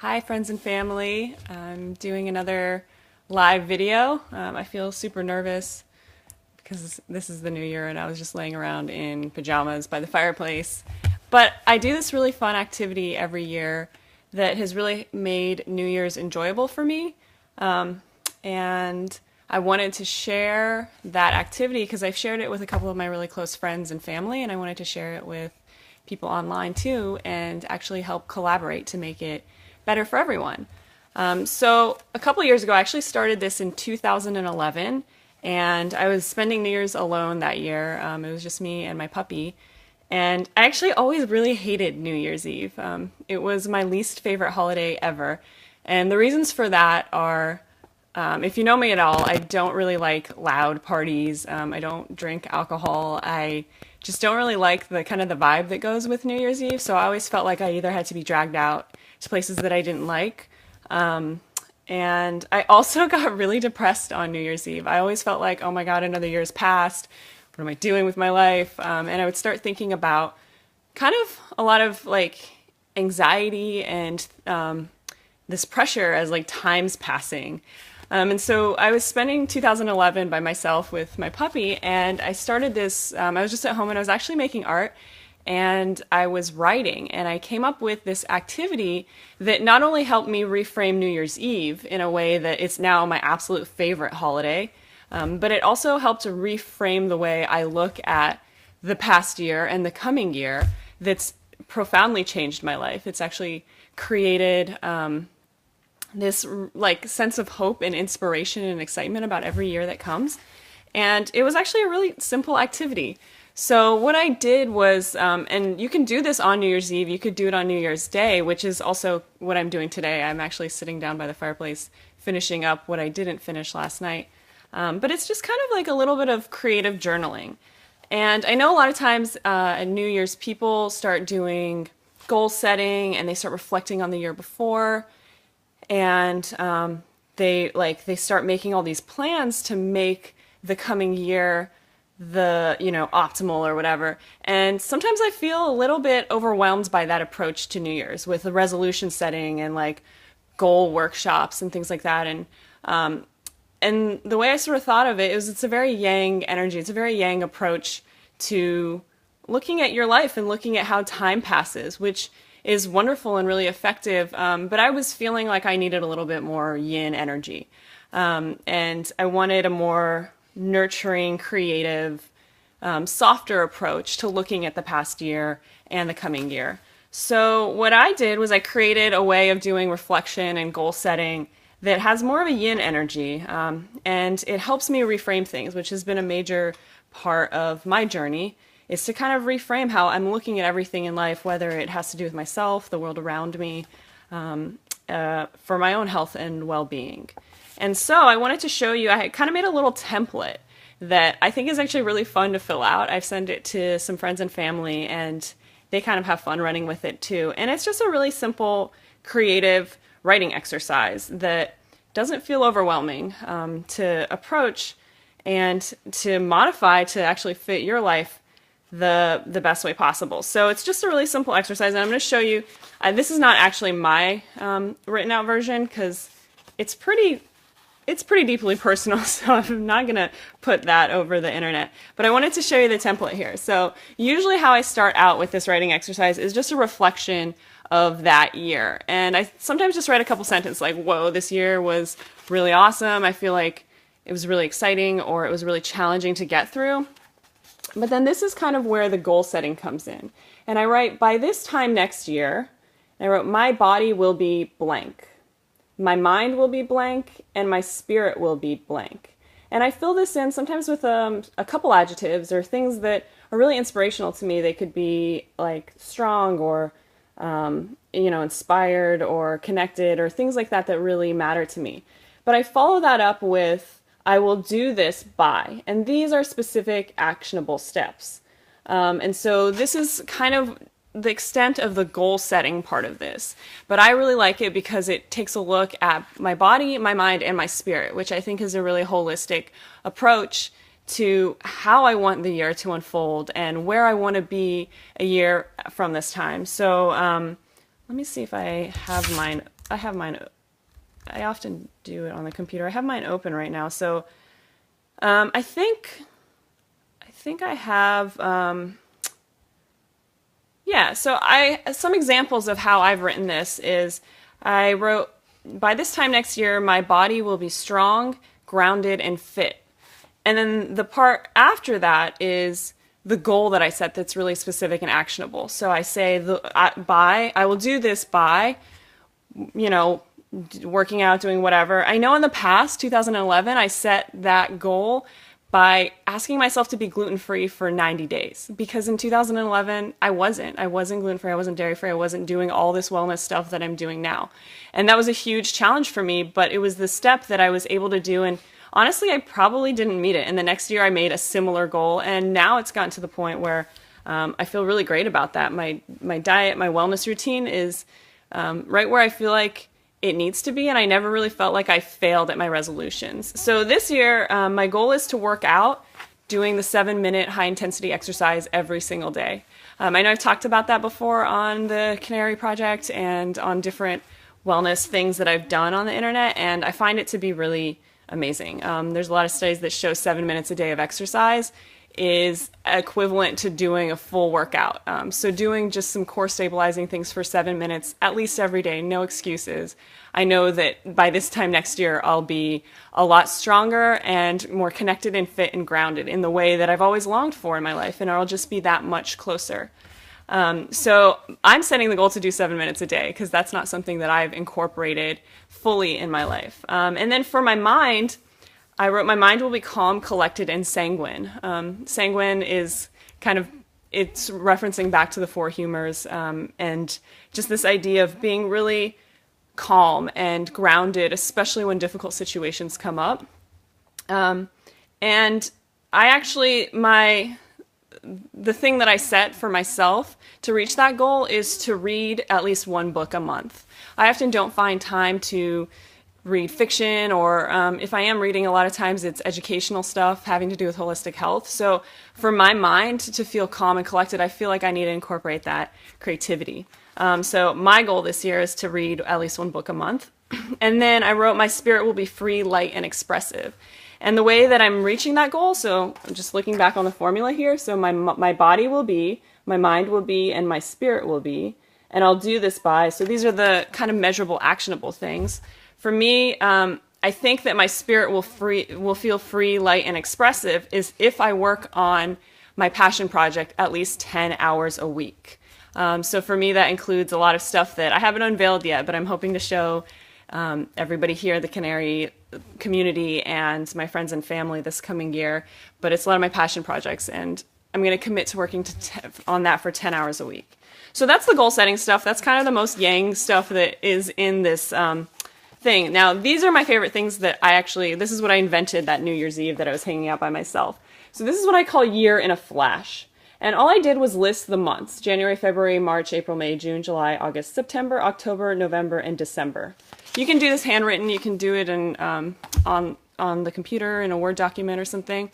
Hi friends and family, I'm doing another live video. I feel super nervous because this is the new year and I was just laying around in pajamas by the fireplace. But I do this really fun activity every year that has really made New Year's enjoyable for me. And I wanted to share that activity because I've shared it with a couple of my really close friends and family, and I wanted to share it with people online too and actually help collaborate to make it better for everyone. So a couple years ago, I actually started this in 2011, and I was spending New Year's alone that year. It was just me and my puppy. And I actually always really hated New Year's Eve. It was my least favorite holiday ever. And the reasons for that are, if you know me at all, I don't really like loud parties. I don't drink alcohol. I just don't really like the kind of the vibe that goes with New Year's Eve. So I always felt like I either had to be dragged out to places that I didn't like. And I also got really depressed on New Year's Eve. I always felt like, oh my God, another year's passed. What am I doing with my life? And I would start thinking about kind of a lot of like anxiety and this pressure as like time's passing. And so I was spending 2011 by myself with my puppy, and I started this, I was just at home and I was actually making art, and I was writing, and I came up with this activity that not only helped me reframe New Year's Eve in a way that it's now my absolute favorite holiday, but it also helped to reframe the way I look at the past year and the coming year that's profoundly changed my life. It's actually created this like sense of hope and inspiration and excitement about every year that comes. And it was actually a really simple activity. So what I did was, and you can do this on New Year's Eve, you could do it on New Year's Day, which is also what I'm doing today. I'm actually sitting down by the fireplace finishing up what I didn't finish last night. But it's just kind of like a little bit of creative journaling. And I know a lot of times at New Year's people start doing goal setting and they start reflecting on the year before. And they start making all these plans to make the coming year the optimal or whatever. And sometimes I feel a little bit overwhelmed by that approach to New Year's with the resolution setting and like goal workshops and things like that. And the way I sort of thought of it is it's a very yang energy. It's a very yang approach to looking at your life and looking at how time passes, which is wonderful and really effective. But I was feeling like I needed a little bit more yin energy. And I wanted a more nurturing, creative, softer approach to looking at the past year and the coming year. So what I did was I created a way of doing reflection and goal setting that has more of a yin energy. And it helps me reframe things, which has been a major part of my journey, is to kind of reframe how I'm looking at everything in life, whether it has to do with myself, the world around me, for my own health and well-being. And so I wanted to show you, I kind of made a little template that I think is actually really fun to fill out. I've sent it to some friends and family, and they kind of have fun running with it too. And it's just a really simple, creative writing exercise that doesn't feel overwhelming to approach and to modify to actually fit your life the best way possible. So it's just a really simple exercise, and I'm going to show you, this is not actually my written out version because it's pretty deeply personal, so I'm not going to put that over the internet. But I wanted to show you the template here. So usually how I start out with this writing exercise is just a reflection of that year. And I sometimes just write a couple sentences like, whoa, this year was really awesome. I feel like it was really exciting, or it was really challenging to get through. But then this is kind of where the goal setting comes in. And I write, by this time next year, I wrote, my body will be blank. My mind will be blank, and my spirit will be blank. And I fill this in sometimes with a couple adjectives or things that are really inspirational to me. They could be like strong or, inspired or connected or things like that that really matter to me. But I follow that up with, I will do this by, and these are specific actionable steps. And so this is kind of the extent of the goal setting part of this. But I really like it because it takes a look at my body, my mind, and my spirit, which I think is a really holistic approach to how I want the year to unfold and where I want to be a year from this time. So let me see if I have mine I have mine, I often do it on the computer. I have mine open right now. So I think I have, yeah, so some examples of how I've written this is I wrote, by this time next year, my body will be strong, grounded, and fit. And then the part after that is the goal that I set that's really specific and actionable. So I say, I will do this by, you know, working out, doing whatever. I know in the past, 2011, I set that goal by asking myself to be gluten-free for 90 days. Because in 2011, I wasn't gluten-free, I wasn't dairy-free, I wasn't doing all this wellness stuff that I'm doing now. And that was a huge challenge for me, but it was the step that I was able to do. And honestly, I probably didn't meet it. And the next year I made a similar goal. And now it's gotten to the point where I feel really great about that. My diet, my wellness routine is right where I feel like it needs to be, and I never really felt like I failed at my resolutions. So this year, my goal is to work out doing the 7-minute high-intensity exercise every single day. I know I've talked about that before on the Canary Project and on different wellness things that I've done on the internet, and I find it to be really amazing. There's a lot of studies that show 7 minutes a day of exercise is equivalent to doing a full workout. So doing just some core stabilizing things for 7 minutes, at least every day, no excuses. I know that by this time next year, I'll be a lot stronger and more connected and fit and grounded in the way that I've always longed for in my life, and I'll just be that much closer. So I'm setting the goal to do 7 minutes a day because that's not something that I've incorporated fully in my life. And then for my mind, I wrote, my mind will be calm, collected, and sanguine. Sanguine is it's referencing back to the four humors, and just this idea of being really calm and grounded, especially when difficult situations come up. And I actually, the thing that I set for myself to reach that goal is to read at least one book a month. I often don't find time to read fiction, or if I am reading, a lot of times it's educational stuff having to do with holistic health. So for my mind to feel calm and collected, I feel like I need to incorporate that creativity. So my goal this year is to read at least one book a month. And then I wrote, my spirit will be free, light, and expressive. And the way that I'm reaching that goal, so I'm just looking back on the formula here. So my body will be, my mind will be, and my spirit will be. And I'll do this by, so these are the kind of measurable, actionable things. For me, I think that my spirit will feel free, light, and expressive is if I work on my passion project at least 10 hours a week. So for me, that includes a lot of stuff that I haven't unveiled yet, but I'm hoping to show everybody here, the Canary community, and my friends and family this coming year. But it's a lot of my passion projects, and I'm going to commit to working on that for 10 hours a week. So that's the goal setting stuff. That's kind of the most yang stuff that is in this thing. Now, these are my favorite things that this is what I invented that New Year's Eve that I was hanging out by myself. So this is what I call year in a flash. And all I did was list the months: January, February, March, April, May, June, July, August, September, October, November, and December. You can do this handwritten. You can do it in, on the computer in a Word document or something.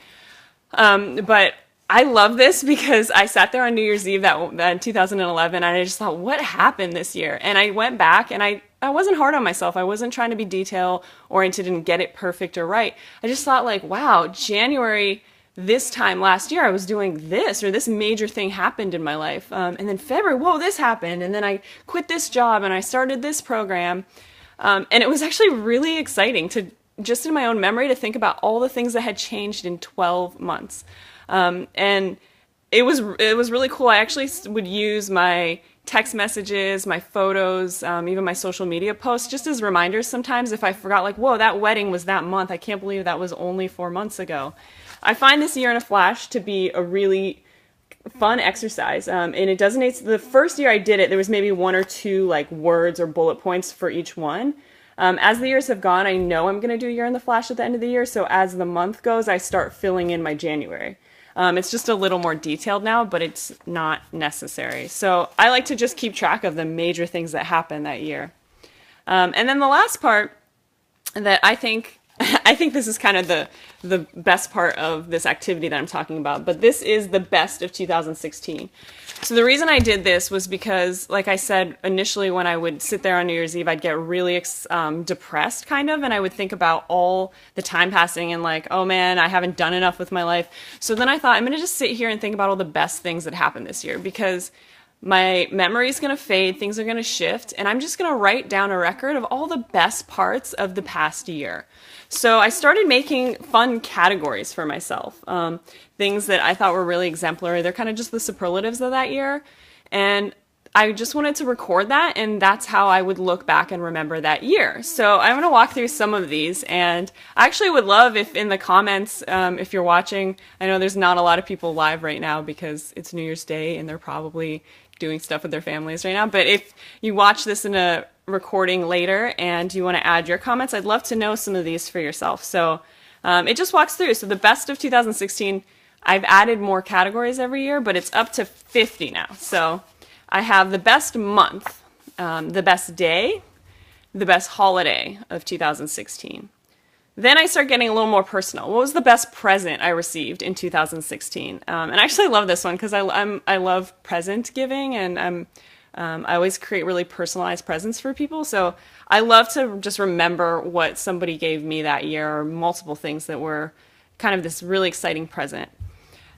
But I love this because I sat there on New Year's Eve that 2011, and I just thought, what happened this year? And I went back, and I wasn't hard on myself. I wasn't trying to be detail-oriented and get it perfect or right. I just thought, like, wow, January this time last year I was doing this, or this major thing happened in my life. And then February, whoa, this happened. And then I quit this job, and I started this program. And it was actually really exciting to, just in my own memory, to think about all the things that had changed in 12 months. And it was really cool. I actually would use my text messages, my photos, even my social media posts, just as reminders sometimes if I forgot, like, whoa, that wedding was that month. I can't believe that was only 4 months ago. I find this year in a flash to be a really fun exercise. And it doesn't, the first year I did it, there was maybe 1 or 2 like words or bullet points for each one. As the years have gone, I know I'm going to do a year in the flash at the end of the year. So as the month goes, I start filling in my January. It's just a little more detailed now, but it's not necessary. So I like to just keep track of the major things that happened that year. And then the last part that I think I think this is kind of the best part of this activity that I'm talking about, but this is the best of 2016. So the reason I did this was because, like I said, initially when I would sit there on New Year's Eve, I'd get really depressed kind of, and I would think about all the time passing and like, oh man, I haven't done enough with my life. So then I thought, I'm going to just sit here and think about all the best things that happened this year, because my memory is going to fade, things are going to shift, and I'm just going to write down a record of all the best parts of the past year. So I started making fun categories for myself, things that I thought were really exemplary. They're kind of just the superlatives of that year. And I just wanted to record that, and that's how I would look back and remember that year. So I'm going to walk through some of these, and I actually would love if in the comments, if you're watching, I know there's not a lot of people live right now because it's New Year's Day and they're probably doing stuff with their families right now, but if you watch this in a recording later and you want to add your comments, I'd love to know some of these for yourself. So it just walks through. So the best of 2016, I've added more categories every year, but it's up to 50 now. So I have the best month, the best day, the best holiday of 2016. Then I start getting a little more personal. What was the best present I received in 2016? And I actually love this one because I love present giving, and I always create really personalized presents for people. So I love to just remember what somebody gave me that year, or multiple things that were kind of this really exciting present.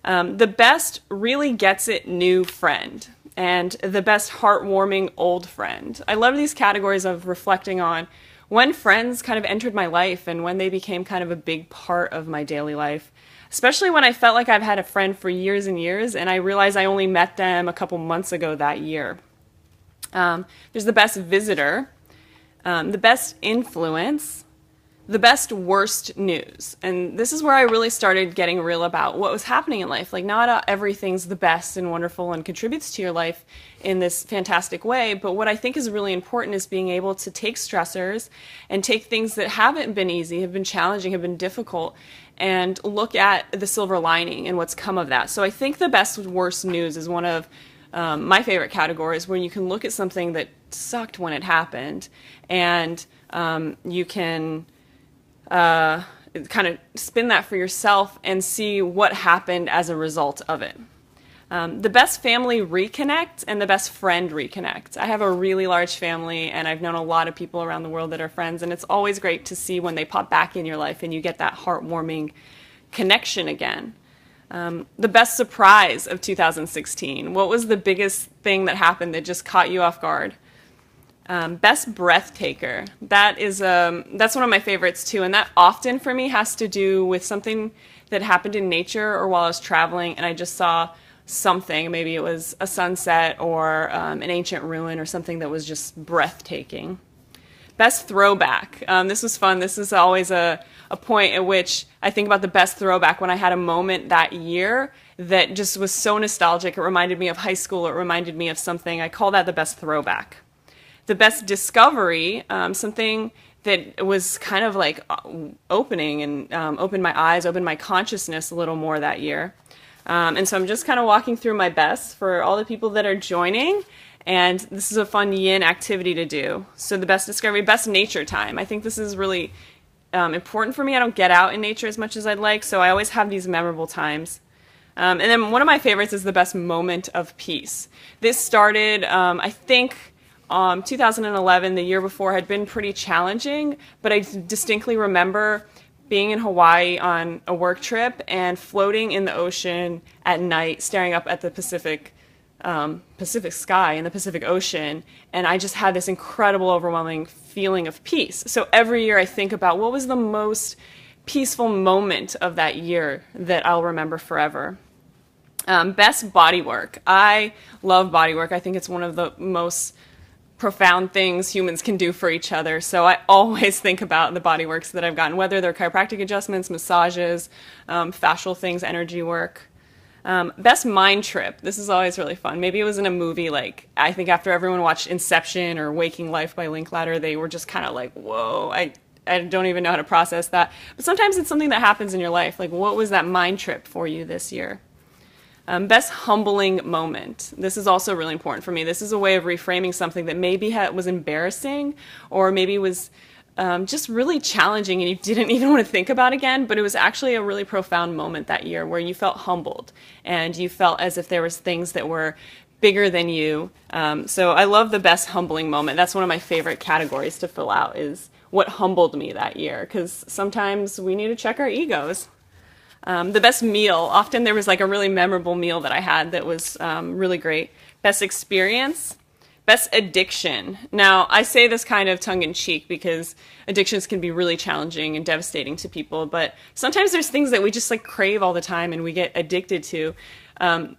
The best really gets it new friend, and the best heartwarming old friend. I love these categories of reflecting on when friends kind of entered my life and when they became kind of a big part of my daily life, especially when I felt like I've had a friend for years and years and I realized I only met them a couple months ago that year. There's the best visitor, the best influence, the best worst news. And this is where I really started getting real about what was happening in life. Like, not everything's the best and wonderful and contributes to your life in this fantastic way, but what I think is really important is being able to take stressors and take things that haven't been easy, have been challenging, have been difficult, and look at the silver lining and what's come of that. So I think the best worst news is one of my favorite categories, where you can look at something that sucked when it happened, and you can kind of spin that for yourself and see what happened as a result of it. The best family reconnect and the best friend reconnect. I have a really large family, and I've known a lot of people around the world that are friends, and it's always great to see when they pop back in your life and you get that heartwarming connection again. The best surprise of 2016. What was the biggest thing that happened that just caught you off guard? Best breath taker. That's one of my favorites too, and that often for me has to do with something that happened in nature or while I was traveling and I just saw something. Maybe it was a sunset or an ancient ruin or something that was just breathtaking. Best throwback. This was fun. This is always a point at which I think about the best throwback, when I had a moment that year that just was so nostalgic. It reminded me of high school. It reminded me of something. I call that the best throwback. The best discovery, something that was kind of like opening and opened my eyes, opened my consciousness a little more that year. And so I'm just kind of walking through my best for all the people that are joining. And this is a fun yin activity to do. So the best discovery, best nature time. I think this is really important for me. I don't get out in nature as much as I'd like, so I always have these memorable times. And then one of my favorites is the best moment of peace. This started, I think, 2011, the year before, had been pretty challenging, but I distinctly remember being in Hawaii on a work trip and floating in the ocean at night, staring up at the Pacific sky and the Pacific Ocean, and I just had this incredible, overwhelming feeling of peace. So every year I think about what was the most peaceful moment of that year that I'll remember forever. Best bodywork. I love bodywork. I think it's one of the most profound things humans can do for each other. So I always think about the body works that I've gotten, whether they're chiropractic adjustments, massages, fascial things, energy work. Best mind trip. This is always really fun. Maybe it was in a movie, like I think after everyone watched Inception or Waking Life by Linklater, they were just kind of like, whoa, I don't even know how to process that. But sometimes it's something that happens in your life. Like, what was that mind trip for you this year? Best humbling moment. This is also really important for me. This is a way of reframing something that maybe was embarrassing, or maybe was just really challenging and you didn't even want to think about again, but it was actually a really profound moment that year where you felt humbled and you felt as if there was things that were bigger than you. So I love the best humbling moment. That's one of my favorite categories to fill out, is what humbled me that year, because sometimes we need to check our egos. The best meal, often there was like a really memorable meal that I had that was really great. Best experience, best addiction. Now, I say this kind of tongue-in-cheek because addictions can be really challenging and devastating to people, but sometimes there's things that we just like crave all the time and we get addicted to.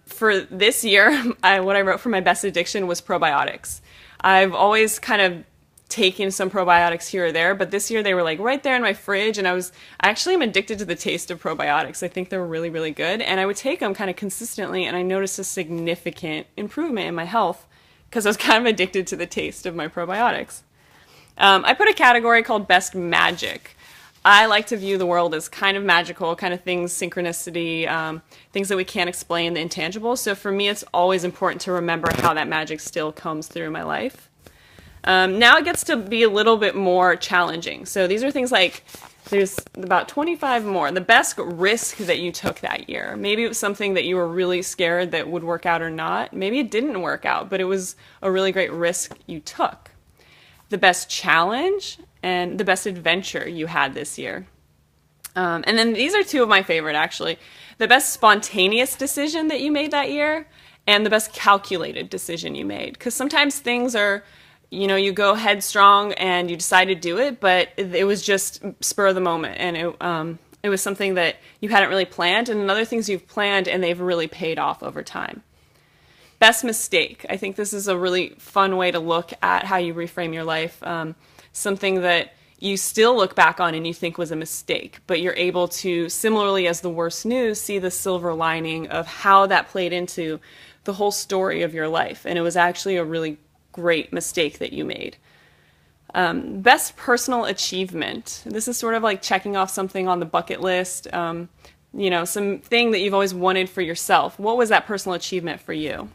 For this year, what I wrote for my best addiction was probiotics. I've always kind of taken some probiotics here or there, but this year they were like right there in my fridge, and I actually am addicted to the taste of probiotics. I think they're really, really good, and I would take them kind of consistently, and I noticed a significant improvement in my health because I was kind of addicted to the taste of my probiotics. I put a category called Best Magic. I like to view the world as kind of magical, kind of things, synchronicity, things that we can't explain, the intangible. So for me, it's always important to remember how that magic still comes through my life. Now it gets to be a little bit more challenging. So these are things like, there's about 25 more. The best risk that you took that year. Maybe it was something that you were really scared that would work out or not. Maybe it didn't work out, but it was a really great risk you took. The best challenge and the best adventure you had this year. And then these are two of my favorite, actually. The best spontaneous decision that you made that year and the best calculated decision you made. Because sometimes things are, you go headstrong and you decide to do it, but it was just spur of the moment, and it was something that you hadn't really planned, and other things you've planned and they've really paid off over time. Best mistake. I think this is a really fun way to look at how you reframe your life. Something that you still look back on and you think was a mistake, but you're able to, similarly as the worst news, see the silver lining of how that played into the whole story of your life. And it was actually a really great mistake that you made. Best personal achievement. This is sort of like checking off something on the bucket list, something that you've always wanted for yourself. What was that personal achievement for you?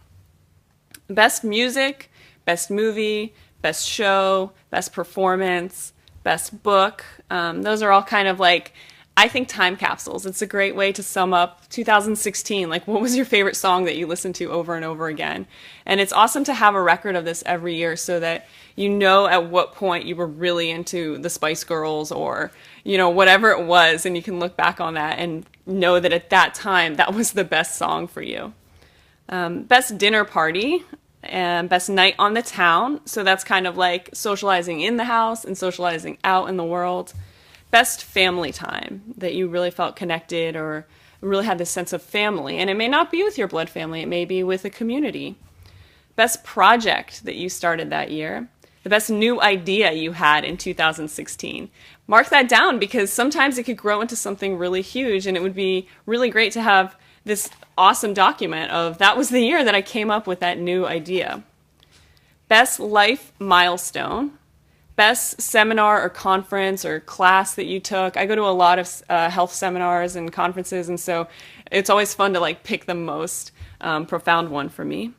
Best music, best movie, best show, best performance, best book. Those are all kind of like, I think, time capsules. It's a great way to sum up 2016. Like, what was your favorite song that you listened to over and over again? And it's awesome to have a record of this every year so that you know at what point you were really into the Spice Girls or, whatever it was, and you can look back on that and know that at that time that was the best song for you. Best dinner party and best night on the town. So that's kind of like socializing in the house and socializing out in the world. Best family time, that you really felt connected or really had this sense of family. And it may not be with your blood family, it may be with a community. Best project that you started that year. The best new idea you had in 2016. Mark that down, because sometimes it could grow into something really huge, and it would be really great to have this awesome document of, that was the year that I came up with that new idea. Best life milestone. Best seminar or conference or class that you took. I go to a lot of health seminars and conferences, and so it's always fun to like pick the most profound one for me.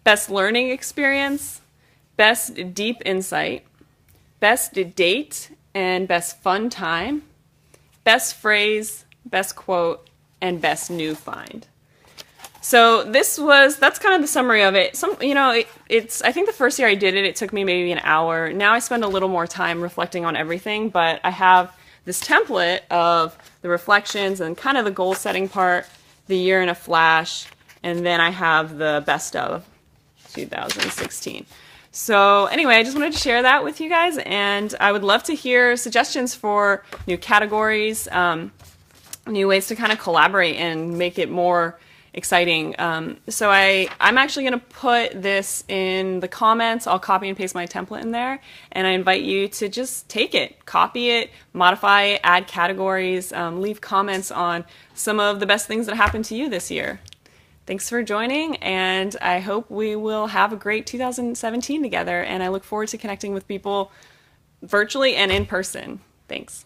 Best learning experience, best deep insight, best date and best fun time, best phrase, best quote, and best new find. So that's kind of the summary of it. I think the first year I did it, it took me maybe an hour. Now I spend a little more time reflecting on everything, but I have this template of the reflections and kind of the goal setting part, the year in a flash, and then I have the best of 2016. So anyway, I just wanted to share that with you guys, and I would love to hear suggestions for new categories, new ways to kind of collaborate and make it more exciting. So I'm actually going to put this in the comments. I'll copy and paste my template in there, and I invite you to just take it, copy it, modify it, add categories, leave comments on some of the best things that happened to you this year. Thanks for joining, and I hope we will have a great 2017 together, and I look forward to connecting with people virtually and in person. Thanks.